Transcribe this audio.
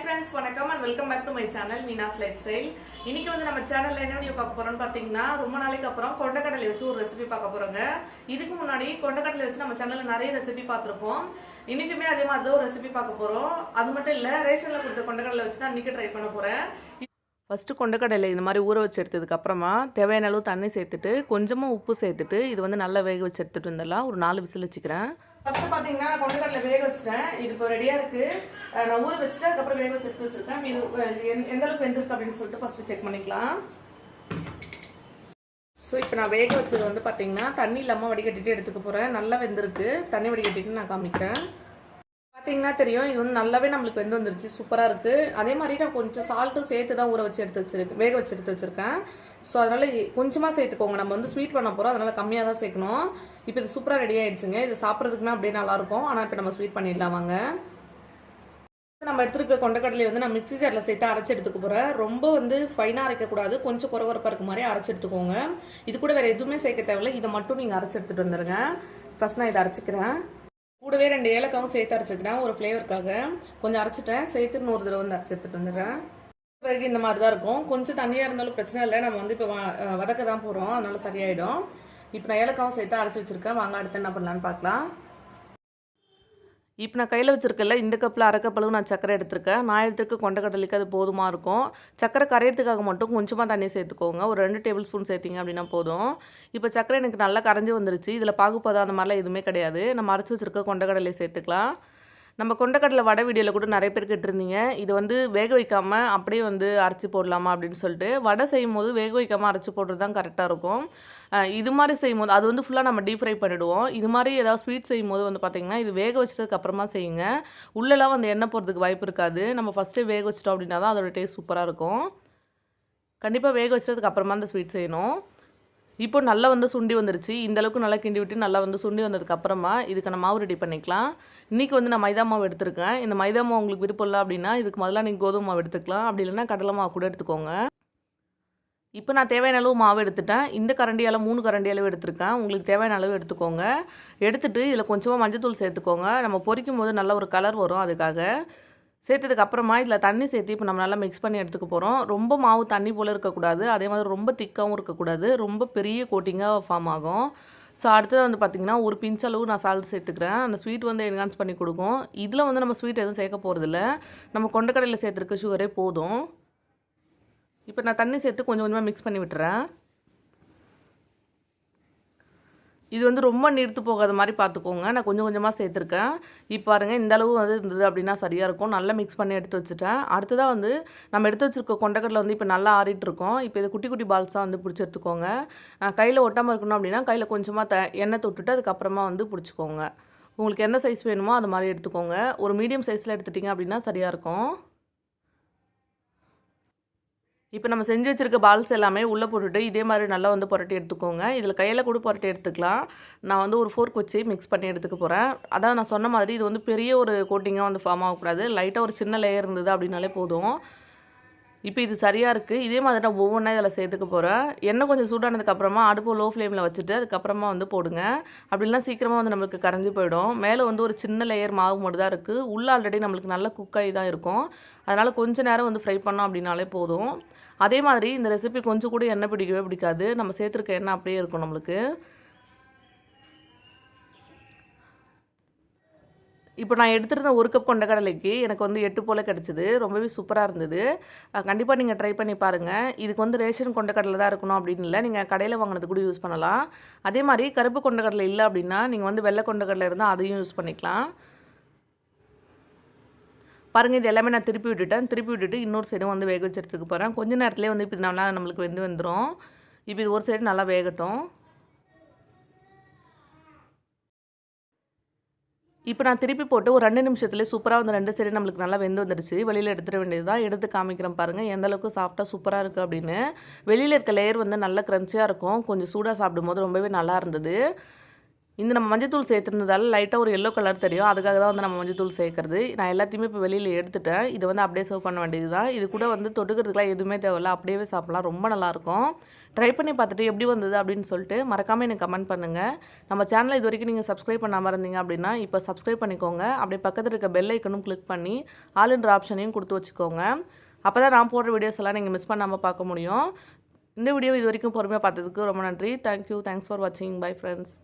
friends, வணக்கம் and welcome back to my channel Meenas lifestyle. இன்னைக்கு வந்து நம்ம சேனல்ல என்ன வீடியோ பார்க்க போறோம்னு பாத்தீங்கன்னா ரொம்ப நாளைக்கு அப்புறம் கொண்டக்கடலை வச்சு ஒரு ரெசிபி பார்க்க போறோங்க. இதுக்கு முன்னாடி கொண்டக்கடலை வச்சு நம்ம சேனல்ல நிறைய ரெசிபி பார்த்திருப்போம். இன்னைக்குமே அதே மாதிரி ஒரு ரெசிபி பார்க்க போறோம். அது மட்டும் இல்ல ரேஷன்ல கொடுத்த கொண்டக்கடலை வச்சு தான் இன்னைக்கு ட்ரை பண்ண போறேன். ஃபர்ஸ்ட் கொண்டக்கடலை இந்த மாதிரி ஊற வச்சு எடுத்ததுக்கு அப்புறமா தேவையான அளவு தண்ணி சேர்த்துட்டு கொஞ்சமா உப்பு சேர்த்துட்டு இது வந்து நல்லா வேக வச்சு எடுத்துட்டு வந்துடலாம். ஒரு 4 விசில் வச்சுக்கிறேன். ஃபர்ஸ்ட் பாத்தீங்கன்னா நான் கொண்டக்கடலை வேக வச்சுட்டேன். இது இப்போ ரெடியா இருக்கு. நான் ஊற வச்சுட்டு அதுக்கப்புறம் வேக வச்சு எடுத்து வச்சிருக்கேன். இது எந்த அளவுக்கு வெந்திருக்கு அப்படின்னு சொல்லிட்டு ஃபர்ஸ்ட் செக் பண்ணிக்கலாம். ஸோ இப்போ நான் வேக வச்சது வந்து பார்த்தீங்கன்னா தண்ணி இல்லாமல் வடிகட்டிட்டு எடுத்துக்க போகிறேன். நல்லா வெந்திருக்கு. தண்ணி வடிகட்டிட்டு நான் காமிக்கிறேன். பார்த்தீங்கன்னா தெரியும் இது வந்து நல்லாவே நம்மளுக்கு வெந்து வந்துருச்சு. சூப்பராக இருக்குது. அதே மாதிரி நான் கொஞ்சம் சால்ட்டும் சேர்த்து தான் ஊற வச்சு எடுத்து வச்சிருக்கேன், வேக வச்சு எடுத்து வச்சிருக்கேன். ஸோ அதனால கொஞ்சமாக சேர்த்துக்கோங்க. நம்ம வந்து ஸ்வீட் பண்ண போகிறோம், அதனால கம்மியாக தான் சேர்க்கணும். இப்போ இது சூப்பராக ரெடி ஆயிடுச்சுங்க. இது சாப்பிட்றதுக்குன்னா அப்படியே நல்லாயிருக்கும். ஆனால் இப்போ நம்ம ஸ்வீட் பண்ணிடலாம் வாங்க. நம்ம எடுத்துருக்க கொண்டக்கடலை வந்து நான் மிக்ஸி ஜாரில் சேர்த்து அரைச்சி எடுத்துக்க போகிறேன். ரொம்ப வந்து ஃபைனாக அரைக்கக்கூடாது, கொஞ்சம் குறகுறப்பாக இருக்க மாதிரி அரைச்சி எடுத்துக்கோங்க. இது கூட வேறு எதுவுமே சேர்க்க தேவையில்லை. இதை மட்டும் நீங்கள் அரைச்சி எடுத்துகிட்டு வந்துடுங்க. ஃபர்ஸ்ட் நான் இதை அரைச்சிக்கிறேன். கூடவே 2 ஏலக்காவும் சேர்த்து அரைச்சிக்கிறேன். ஒரு ஃப்ளேவருக்காக கொஞ்சம் அரைச்சிட்டேன். சேர்த்து இன்னொரு தடவை வந்து அரைச்சி எடுத்துகிட்டு வந்துடுறேன். பிறகு இந்த மாதிரி தான் இருக்கும். கொஞ்சம் தண்ணியாக இருந்தாலும் பிரச்சனை இல்லை. நம்ம வந்து இப்போ வதக்க தான் போகிறோம், அதனால சரியாயிடும். இப்போ நான் ஏலக்காவும் சேர்த்து அரைச்சி வச்சுருக்கேன். வாங்க அடுத்து என்ன பண்ணலான்னு பார்க்கலாம். இப்போ நான் கையில் வச்சுருக்கல இந்த கப்பில் அரை கப் அளவு நான் சக்கரை எடுத்திருக்கேன். நான் எடுத்துருக்க கொண்டக்கடலைக்கு அது போதுமா இருக்கும். சக்கரை கரையிறதுக்காக மட்டும் கொஞ்சமாக தண்ணி சேர்த்துக்கோங்க. ஒரு 2 டேபிள் ஸ்பூன் சேர்த்திங்க அப்படின்னா போதும். இப்போ சக்கரை எனக்கு நல்லா கரைஞ்சி வந்துருச்சு. இதில் பாகுபாதம் அந்த மாதிரிலாம் எதுவுமே கிடையாது. நம்ம அரைச்சி வச்சுருக்க கொண்டக்கடலை சேர்த்துக்கலாம். நம்ம கொண்டக்கடலை வடை வீடியோவில் கூட நிறைய பேர் கேட்டிருந்தீங்க, இது வந்து வேக வைக்காமல் அப்படியே வந்து அரைச்சி போடலாமா அப்படின்னு சொல்லிட்டு. வடை செய்யும் போது வேக வைக்காமல் அரைச்சி போடுறது தான் கரெக்டாக இருக்கும். இது மாதிரி செய்யும் போது அது வந்து ஃபுல்லாக நம்ம டீப் ஃப்ரை பண்ணிவிடுவோம். இது மாதிரி ஏதாவது ஸ்வீட் செய்யும் போது வந்து பார்த்திங்கன்னா இது வேக வச்சதுக்கு அப்புறமா செய்யுங்க. உள்ளெல்லாம் வந்து எண்ணெய் போகிறதுக்கு வாய்ப்பு இருக்காது. நம்ம ஃபஸ்ட்டே வேக வச்சிட்டோம் அப்படின்னா தான் அதோட டேஸ்ட் சூப்பராக இருக்கும். கண்டிப்பாக வேக வச்சதுக்கு அப்புறமா அந்த ஸ்வீட் செய்யணும். இப்போ நல்லா வந்து சுண்டி வந்துருச்சு. இந்தளவுக்கு நல்லா கிண்டி விட்டு நல்லா வந்து சுண்டி வந்ததுக்கப்புறமா இதுக்கான மாவு ரெடி பண்ணிக்கலாம். இன்றைக்கி வந்து நான் மைதா மாவு எடுத்துருக்கேன். இந்த மைதா மாவு உங்களுக்கு விருப்பம் இல்லை அப்படின்னா இதுக்கு முதல்ல நீங்கள் கோதுமை மாவு எடுத்துக்கலாம். அப்படி இல்லைன்னா கடலை மாவு கூட எடுத்துக்கோங்க. இப்போ நான் தேவையான அளவு மாவு எடுத்துட்டேன். இந்த கரண்டியால் 3 கரண்டி அளவு எடுத்துருக்கேன். உங்களுக்கு தேவையான அளவு எடுத்துக்கோங்க. எடுத்துகிட்டு இதில் கொஞ்சமாக மஞ்சத்தூள் சேர்த்துக்கோங்க. நம்ம பொரிக்கும் போது நல்ல ஒரு கலர் வரும், அதுக்காக. சேர்த்ததுக்கு அப்புறமா இதில் தண்ணி சேர்த்து இப்போ நம்ம நல்லா மிக்ஸ் பண்ணி எடுத்துக்க போகிறோம். ரொம்ப மாவு தண்ணி போல் இருக்கக்கூடாது, அதே மாதிரி ரொம்ப திக்காகவும் இருக்கக்கூடாது, ரொம்ப பெரிய கோட்டிங்காக ஃபார்ம் ஆகும். ஸோ அடுத்தது வந்து பார்த்திங்கன்னா ஒரு பிஞ்ச் அளவு நான் சால்ட் சேர்த்துக்கிறேன். அந்த ஸ்வீட் வந்து என்ஹான்ஸ் பண்ணி கொடுக்கும். இதில் வந்து நம்ம ஸ்வீட் எதுவும் சேர்க்க போகிறதில்ல, நம்ம கொண்டக்கடலையில் சேர்த்துருக்க சுகரே போதும். இப்போ நான் தண்ணி சேர்த்து கொஞ்சம் கொஞ்சமாக மிக்ஸ் பண்ணி விட்டுறேன். இது வந்து ரொம்ப நீர்த்து போகாத மாதிரி பார்த்துக்கோங்க. நான் கொஞ்சம் கொஞ்சமாக சேர்த்துருக்கேன். இப்போ பாருங்கள், இந்த அளவு வந்து இருந்தது அப்படின்னா சரியாக இருக்கும். நல்லா மிக்ஸ் பண்ணி எடுத்து வச்சுட்டேன். அடுத்ததாக வந்து நம்ம எடுத்து வச்சுருக்க கொண்டக்கடலை வந்து இப்போ நல்லா ஆறிட்டுருக்கோம். இப்போ இது குட்டி குட்டி பால்ஸாக வந்து பிடிச்சி எடுத்துக்கோங்க. கையில் ஒட்டாமல் இருக்கணும் அப்படின்னா கையில் கொஞ்சமாக எண்ணெய் தொட்டுட்டு அதுக்கப்புறமா வந்து பிடிச்சிக்கோங்க. உங்களுக்கு எந்த சைஸ் வேணுமோ அது மாதிரி எடுத்துக்கோங்க. ஒரு மீடியம் சைஸில் எடுத்துட்டிங்க அப்படின்னா சரியாக இருக்கும். இப்போ நம்ம செஞ்சு வச்சுருக்க பால்ஸ் எல்லாமே உள்ளே போட்டுட்டு இதே மாதிரி நல்லா வந்து புரட்டி எடுத்துக்கோங்க. இதில் கையில் கூட புரட்டி எடுத்துக்கலாம். நான் வந்து ஒரு ஃபோர்க் வச்சு மிக்ஸ் பண்ணி எடுத்துக்க போகிறேன். அதான் நான் சொன்ன மாதிரி இது வந்து பெரிய ஒரு கோட்டிங்காக வந்து ஃபார்ம் ஆகக்கூடாது. லைட்டாக ஒரு சின்ன லேயர் இருந்தது அப்படின்னாலே போதும். இப்போ இது சரியாக இருக்குது. இதே மாதிரி நான் ஒவ்வொன்றா இதில் சேர்த்துக்க போகிறேன். எண்ணெய் கொஞ்சம் சூடானதுக்கப்புறமா அடுப்பு லோ ஃப்ளேமில் வச்சுட்டு அதுக்கப்புறமா வந்து போடுங்க. அப்படின்னா சீக்கிரமாக வந்து நம்மளுக்கு கரைஞ்சி போயிடும். மேலே வந்து ஒரு சின்ன லேயர் மாவு மட்டும் தான் இருக்குது. உள்ளே ஆல்ரெடி நம்மளுக்கு நல்ல குக்காகி தான் இருக்கும். அதனால் கொஞ்சம் நேரம் வந்து ஃப்ரை பண்ணோம் அப்படின்னாலே போதும். அதே மாதிரி இந்த ரெசிபி கொஞ்சம் கூட எண்ணெய் பிடிக்கவே பிடிக்காது. நம்ம சேர்த்துருக்க எண்ணெய் அப்படியே இருக்கும் நம்மளுக்கு. இப்போ நான் எடுத்துருந்த 1 கப் கொண்டக்கடலைக்கு எனக்கு வந்து 8 போல் கிடச்சிது. ரொம்பவே சூப்பராக இருந்தது. கண்டிப்பாக நீங்கள் ட்ரை பண்ணி பாருங்கள். இதுக்கு வந்து ரேஷன் கொண்டக்கடலை தான் இருக்கணும் அப்படின்னு இல்லை, நீங்கள் கடையில் வாங்கினது கூட யூஸ் பண்ணலாம். அதே மாதிரி கருப்பு கொண்டக்கடலை இல்லை அப்படின்னா நீங்கள் வந்து வெள்ளை கொண்டக்கடலை இருந்தால் அதையும் யூஸ் பண்ணிக்கலாம். பாருங்கள், இது எல்லாமே நான் திருப்பி விட்டுட்டு இன்னொரு சைடும் வந்து வேக வச்சு எடுத்துக்க போகிறேன். கொஞ்சம் நேரத்துலேயே வந்து இப்போ நல்லா நம்மளுக்கு வந்துடும். இப்போ இது ஒரு சைடு நல்லா வேகட்டும். இப்போ நான் திருப்பி போட்டு ஒரு 2 நிமிஷத்துலேயே சூப்பராக வந்து 2 சைடு நம்மளுக்கு நல்லா வெந்து வந்துடுச்சு. வெளியில் எடுத்துட வேண்டியது தான். எடுத்து காமிக்கிறேன் பாருங்கள் எந்தளவுக்கு சாஃப்டாக சூப்பராக இருக்குது அப்படின்னு. வெளியில் இருக்க லேயர் வந்து நல்லா க்ரன்ச்சியாக இருக்கும். கொஞ்சம் சூடாக சாப்பிடும்போது ரொம்பவே நல்லா இருந்தது. இந்த நம்ம மஞ்சத்தூள் சேர்த்துருந்ததால லைட்டாக ஒரு எல்லோ கலர் தெரியும். அதுக்காக தான் வந்து நம்ம மஞ்சத்தூள் சேர்க்குறது. நான் எல்லாத்தையுமே இப்போ வெளியில் எடுத்துட்டேன். இது வந்து அப்படியே சர்வ் பண்ண வேண்டியது தான். இது கூட வந்து தொட்டுக்கிறதுக்குலாம் எதுவுமே தேவையில்ல. அப்படியே சாப்பிட்லாம். ரொம்ப நல்லாயிருக்கும். ட்ரை பண்ணி பார்த்துட்டு எப்படி வந்தது அப்படின்னு சொல்லிட்டு மறக்காமல் எனக்கு கமெண்ட் பண்ணுங்கள். நம்ம சேனலை இது வரைக்கும் நீங்கள் சப்ஸ்கிரைப் பண்ணாமல் இருந்தீங்க அப்படின்னா இப்போ சப்ஸ்கிரைப் பண்ணிக்கோங்க. அப்படியே பக்கத்தில் இருக்க பெல் ஐக்கனும் கிளிக் பண்ணி ஆல்ன்ற ஆப்ஷனையும் கொடுத்து வச்சுக்கோங்க. அப்போ தான் நான் போடுற வீடியோஸ் எல்லாம் நீங்கள் மிஸ் பண்ணாமல் பார்க்க முடியும். இந்த வீடியோ இது வரைக்கும் பொறுமையாக பார்த்ததுக்கு ரொம்ப நன்றி. தேங்க்யூ. தேங்க்ஸ் ஃபார் வாட்சிங். Bye friends.